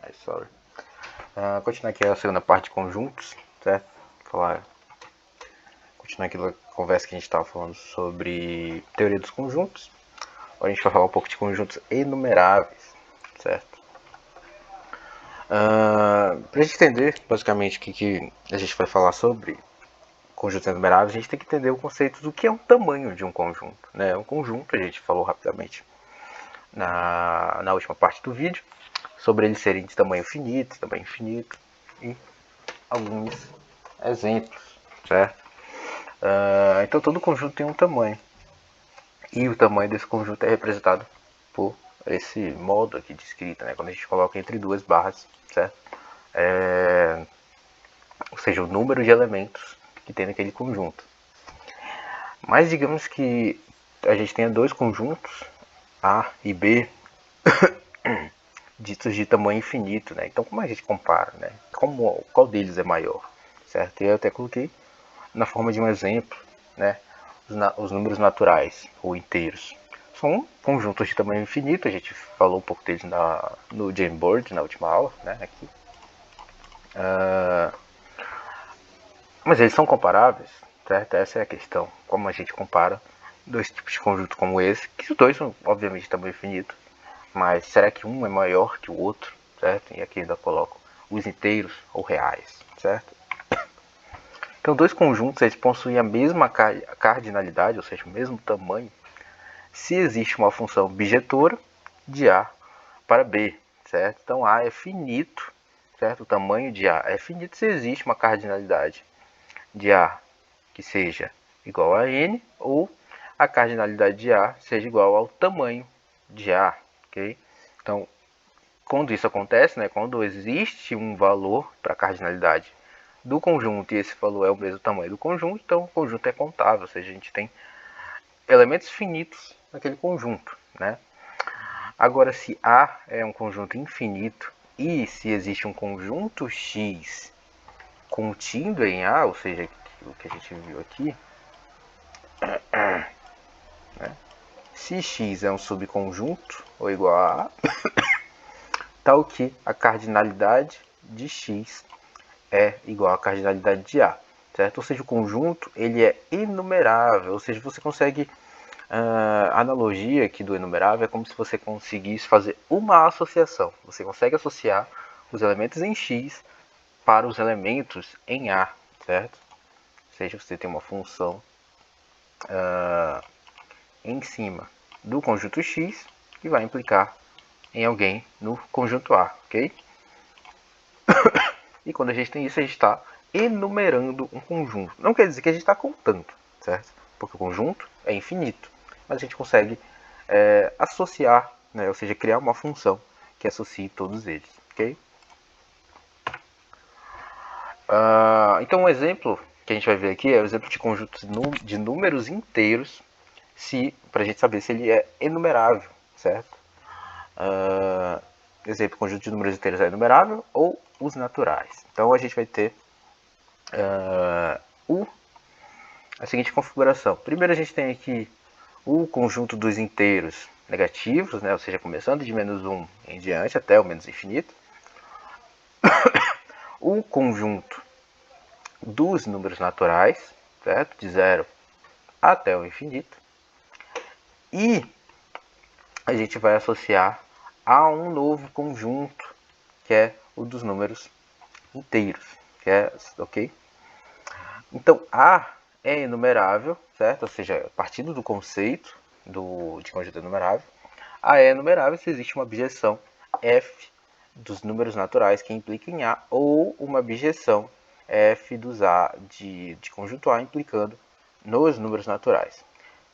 Ai, sorry. Continuar aqui a segunda parte de conjuntos, certo? Continuar aqui a conversa que a gente estava falando sobre teoria dos conjuntos. Agora a gente vai falar um pouco de conjuntos enumeráveis, certo? Para a gente entender basicamente o que a gente vai falar sobre conjuntos enumeráveis, a gente tem que entender o conceito do que é o tamanho de um conjunto. Né? Um conjunto, a gente falou rapidamente na última parte do vídeo, sobre eles serem de tamanho finito, tamanho infinito e alguns exemplos, certo? Então todo conjunto tem um tamanho e o tamanho desse conjunto é representado por esse modo aqui de escrita, né? Quando a gente coloca entre duas barras, certo? Ou seja, o número de elementos que tem naquele conjunto. Mas digamos que a gente tenha dois conjuntos, A e B, ditos de tamanho infinito, né? Então como a gente compara, né? Qual deles é maior, certo? Eu até coloquei na forma de um exemplo, né? Os números naturais ou inteiros são conjuntos de tamanho infinito. A gente falou um pouco deles no Jamboard na última aula, né? Aqui. Mas eles são comparáveis, certo? Essa é a questão. Como a gente compara dois tipos de conjunto como esse, que os dois são obviamente de tamanho infinito, mas será que um é maior que o outro, certo? E aqui ainda coloco os inteiros ou reais, certo? Então, dois conjuntos eles possuem a mesma cardinalidade, ou seja, o mesmo tamanho, se existe uma função bijetora de A para B, certo? Então, A é finito, certo? O tamanho de A é finito se existe uma cardinalidade de A que seja igual a N ou a cardinalidade de A seja igual ao tamanho de A, ok? Então, quando isso acontece, né, quando existe um valor para a cardinalidade do conjunto e esse valor é o mesmo tamanho do conjunto, então o conjunto é contável, ou seja, a gente tem elementos finitos naquele conjunto, né? Agora, se A é um conjunto infinito e se existe um conjunto X contido em A, ou seja, o que a gente viu aqui, né? Se X é um subconjunto ou igual a A, tal que a cardinalidade de X é igual à cardinalidade de A, certo? Ou seja, o conjunto ele é enumerável, ou seja, você consegue a analogia aqui do enumerável é como se você conseguisse fazer uma associação. Você consegue associar os elementos em X para os elementos em A, certo? Ou seja, você tem uma função em cima do conjunto X que vai implicar em alguém no conjunto A, ok? E quando a gente tem isso, a gente está enumerando um conjunto. Não quer dizer que a gente está contando, certo? Porque o conjunto é infinito. Mas a gente consegue associar, né? Ou seja, criar uma função que associe todos eles, ok? Então um exemplo que a gente vai ver aqui é o exemplo de conjuntos de números inteiros, para a gente saber se ele é enumerável, certo? Exemplo, conjunto de números inteiros é enumerável ou os naturais. Então a gente vai ter a seguinte configuração. Primeiro a gente tem aqui o conjunto dos inteiros negativos, né? Ou seja, começando de menos 1 em diante até o menos infinito. O conjunto dos números naturais, certo? De 0 até o infinito. E a gente vai associar a um novo conjunto, que é o dos números inteiros, que é, ok? Então, A é enumerável, certo? Ou seja, partindo do conceito de conjunto enumerável, A é enumerável se existe uma objeção F dos números naturais que implica em A ou uma objeção F dos A de conjunto A implicando nos números naturais.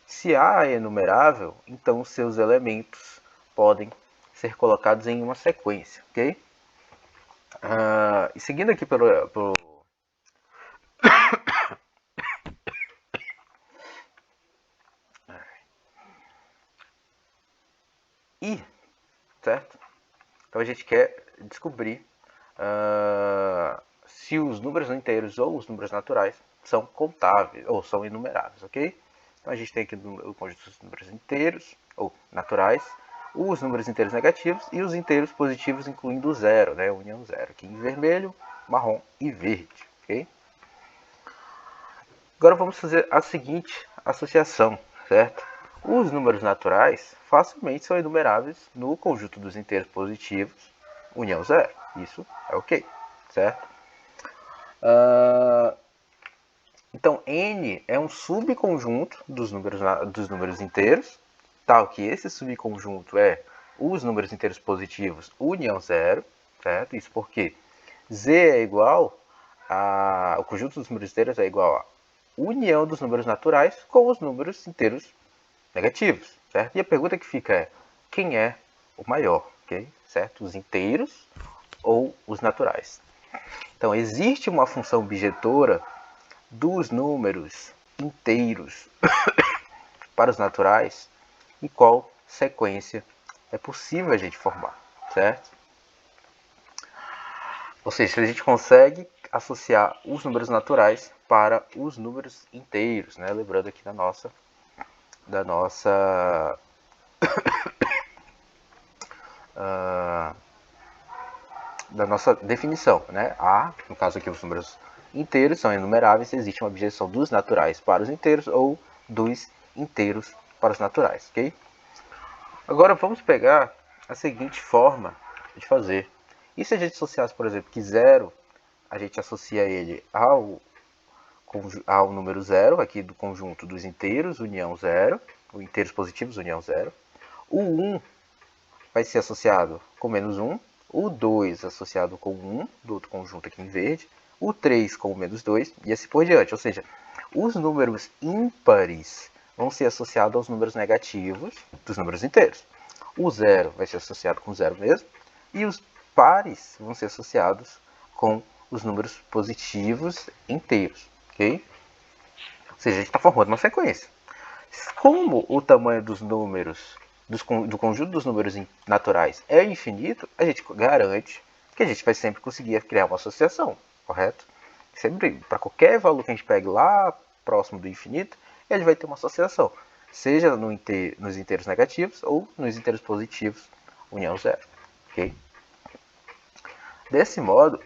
Se A é enumerável, então seus elementos podem ser colocados em uma sequência, ok? E seguindo aqui pelo I, certo? Então a gente quer descobrir se os números inteiros ou os números naturais são contáveis ou são enumeráveis, ok? Então a gente tem aqui o conjunto dos números inteiros ou naturais os números inteiros negativos e os inteiros positivos, incluindo o zero, né? União zero, aqui em vermelho, marrom e verde, ok? Agora vamos fazer a seguinte associação, certo? Os números naturais facilmente são enumeráveis no conjunto dos inteiros positivos, união zero. Isso é ok, certo? Então, n é um subconjunto dos números inteiros, tal que esse subconjunto é os números inteiros positivos união zero, certo? Isso porque z é igual o conjunto dos números inteiros é igual a união dos números naturais com os números inteiros negativos, certo? E a pergunta que fica é, quem é o maior, ok? Certo? Os inteiros ou os naturais? Então, existe uma função bijetora dos números inteiros para os naturais e qual sequência é possível a gente formar, certo? Ou seja, se a gente consegue associar os números naturais para os números inteiros, né? Lembrando aqui da nossa definição, né? No caso aqui, os números inteiros são enumeráveis, existe uma objeção dos naturais para os inteiros ou dos inteiros para os naturais, ok? Agora vamos pegar a seguinte forma de fazer. E se a gente associasse, por exemplo, que zero, a gente associa ele ao número zero, aqui do conjunto dos inteiros, união zero, ou inteiros positivos, união zero. O 1 vai ser associado com menos 1, o 2 associado com 1, do outro conjunto aqui em verde, o 3 com o menos 2 e assim por diante. Ou seja, os números ímpares vão ser associados aos números negativos dos números inteiros. O 0 vai ser associado com 0 mesmo, e os pares vão ser associados com os números positivos inteiros, ok? Ou seja, a gente está formando uma sequência. Como o tamanho dos números, do conjunto dos números naturais é infinito, a gente garante que a gente vai sempre conseguir criar uma associação, correto? Sempre, para qualquer valor que a gente pegue lá próximo do infinito, ele vai ter uma associação, seja nos inteiros negativos ou nos inteiros positivos, união zero, ok? Desse modo,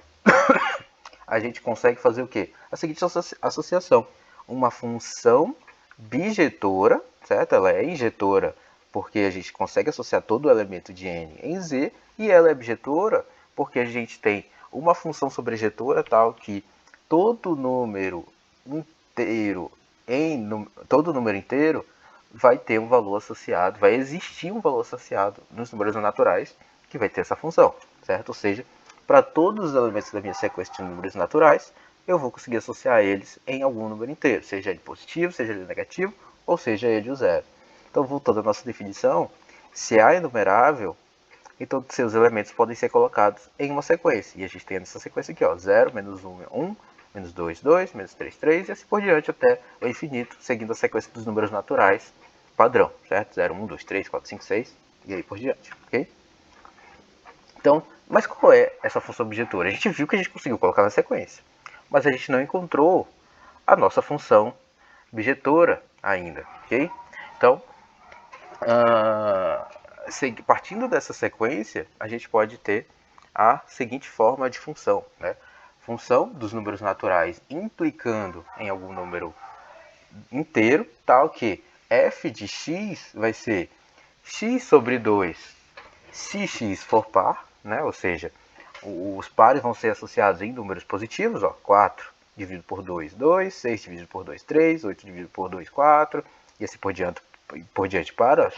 a gente consegue fazer o quê? A seguinte associação. Uma função bijetora, certo? Ela é injetora porque a gente consegue associar todo o elemento de n em z, e ela é bijetora porque a gente tem uma função sobrejetora tal que todo número inteiro todo número inteiro vai ter um valor associado, vai existir um valor associado nos números naturais que vai ter essa função, certo? Ou seja, para todos os elementos da minha sequência de números naturais, eu vou conseguir associar eles em algum número inteiro, seja ele positivo, seja ele negativo, ou seja ele o zero. Então, voltando à nossa definição, se A é numerável, então seus elementos podem ser colocados em uma sequência. E a gente tem essa sequência aqui, ó, 0, menos 1 é 1, menos 2, 2, menos 3, 3, e assim por diante até o infinito, seguindo a sequência dos números naturais padrão, certo? 0, 1, 2, 3, 4, 5, 6, e aí por diante, ok? Então, mas qual é essa função objetora? A gente viu que a gente conseguiu colocar na sequência, mas a gente não encontrou a nossa função objetora ainda, ok? Então, partindo dessa sequência, a gente pode ter a seguinte forma de função, né? Função dos números naturais implicando em algum número inteiro, tal que f de x vai ser x sobre 2 se x for par, né? Ou seja, os pares vão ser associados em números positivos, ó, 4 dividido por 2, 2, 6 dividido por 2, 3, 8 dividido por 2, 4, e assim por diante para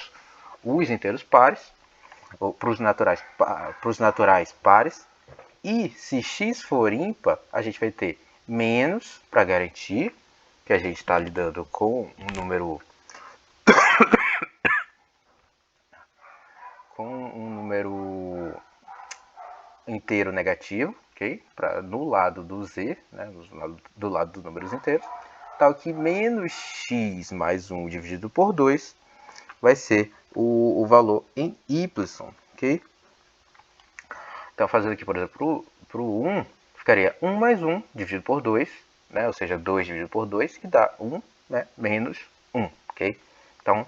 os inteiros pares, ou para os naturais pares. E se x for ímpar, a gente vai ter menos, para garantir que a gente está lidando com um número inteiro negativo, ok? No lado do z, né? Do lado dos números inteiros, tal que menos x mais 1 dividido por 2 vai ser o valor em y, ok? Então, fazendo aqui, por exemplo, para o 1, ficaria 1 mais 1 dividido por 2, né? Ou seja, 2 dividido por 2, que dá 1, né? Menos 1, ok? Então,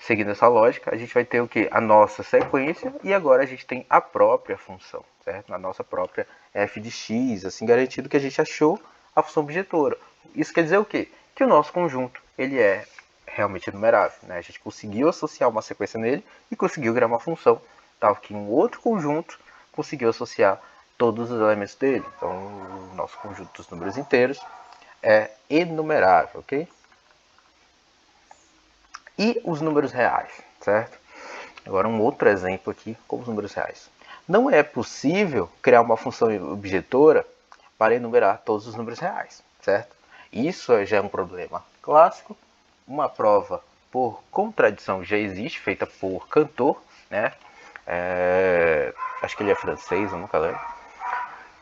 seguindo essa lógica, a gente vai ter o que? A nossa sequência e agora a gente tem a própria função, certo? A nossa própria f de x, assim garantido que a gente achou a função objetora. Isso quer dizer o quê? Que o nosso conjunto ele é realmente enumerável, né? A gente conseguiu associar uma sequência nele e conseguiu criar uma função, tal que um outro conjunto conseguiu associar todos os elementos dele. Então, o nosso conjunto dos números inteiros é enumerável, ok? E os números reais, certo? Agora um outro exemplo aqui com os números reais. Não é possível criar uma função objetora para enumerar todos os números reais, certo? Isso já é um problema clássico. Uma prova por contradição já existe, feita por Cantor, né? Acho que ele é francês, eu nunca lembro.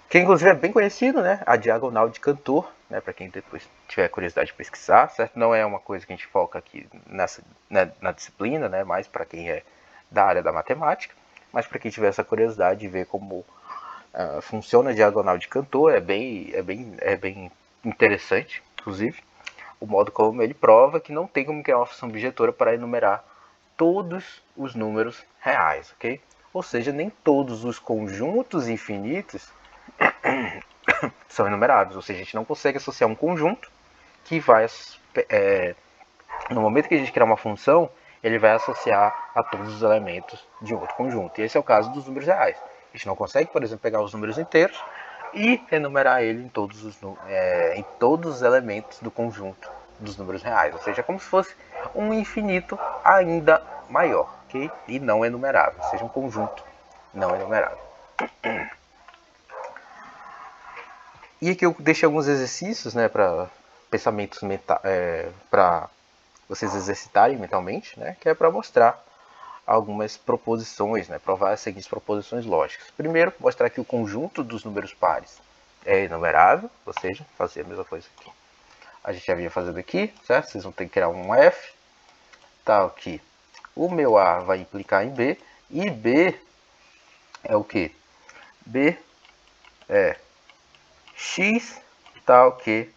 Que inclusive é bem conhecido, né? A diagonal de Cantor, né? Para quem depois tiver curiosidade de pesquisar, certo? Não é uma coisa que a gente foca aqui na disciplina, né? Mais para quem é da área da matemática, mas para quem tiver essa curiosidade de ver como funciona a diagonal de Cantor, é bem interessante, inclusive, o modo como ele prova que não tem como criar uma função objetora para enumerar todos os números reais, ok? Ou seja, nem todos os conjuntos infinitos são enumeráveis, ou seja, a gente não consegue associar um conjunto que vai, no momento que a gente criar uma função, ele vai associar a todos os elementos de outro conjunto. E esse é o caso dos números reais. A gente não consegue, por exemplo, pegar os números inteiros e enumerar ele em todos os elementos do conjunto dos números reais. Ou seja, é como se fosse um infinito ainda maior, ok? E não enumerável, ou seja, um conjunto não enumerável. E aqui eu deixei alguns exercícios, né, para pensamentos para vocês exercitarem mentalmente, né, que é para mostrar algumas proposições, né, provar as seguintes proposições lógicas. Primeiro, mostrar que o conjunto dos números pares é enumerável, ou seja, fazer a mesma coisa aqui. A gente já vinha fazendo aqui, certo? Vocês vão ter que criar um F, tal que o meu A vai implicar em B, e B é o que? B é x tal que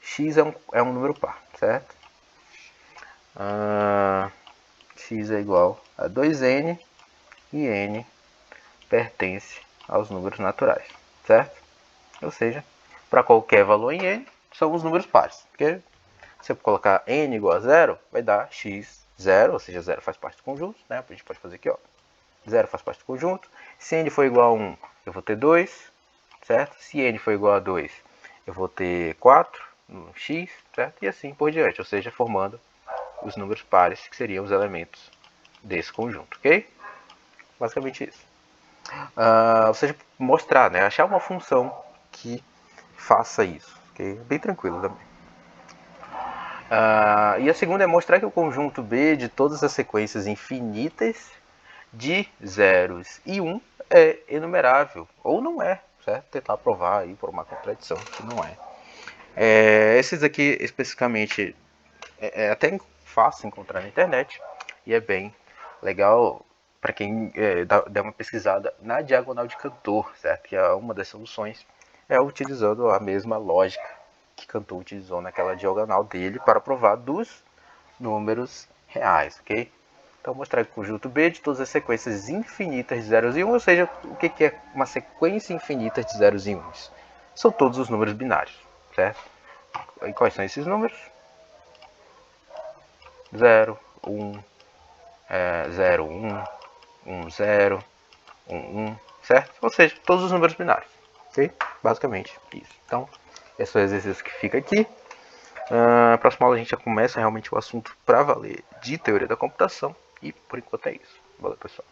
x é um número par, certo? X é igual a 2n e n pertence aos números naturais, certo? Ou seja, para qualquer valor em n, são os números pares. Porque se eu colocar n igual a 0, vai dar x 0, ou seja, 0 faz parte do conjunto, né? A gente pode fazer aqui, ó. 0 faz parte do conjunto. Se n for igual a 1, eu vou ter 2, certo? Se n for igual a 2, eu vou ter 4 no x, certo? E assim por diante, ou seja, formando os números pares, que seriam os elementos desse conjunto, ok? Basicamente isso. Ou seja, mostrar, né? Achar uma função que faça isso, ok? Bem tranquilo também. E a segunda é mostrar que o conjunto B de todas as sequências infinitas de zeros e 1 é enumerável, ou não é, certo? Tentar provar aí por uma contradição que não é. Esses aqui especificamente é até fácil encontrar na internet e é bem legal para quem der uma pesquisada na diagonal de Cantor, certo? Que é uma das soluções, utilizando a mesma lógica que Cantor utilizou naquela diagonal dele para provar dos números reais, ok? Então, mostrar que o conjunto B de todas as sequências infinitas de zeros e 1, ou seja, o que é uma sequência infinita de zeros e 1? São todos os números binários, certo? E quais são esses números? 0, 1, 0, 1, 1, 0, 1, 1, certo? Ou seja, todos os números binários, ok? Basicamente isso. Então, esse é o exercício que fica aqui. Na próxima aula a gente já começa realmente o assunto para valer de teoria da computação. E por enquanto é isso. Valeu, pessoal.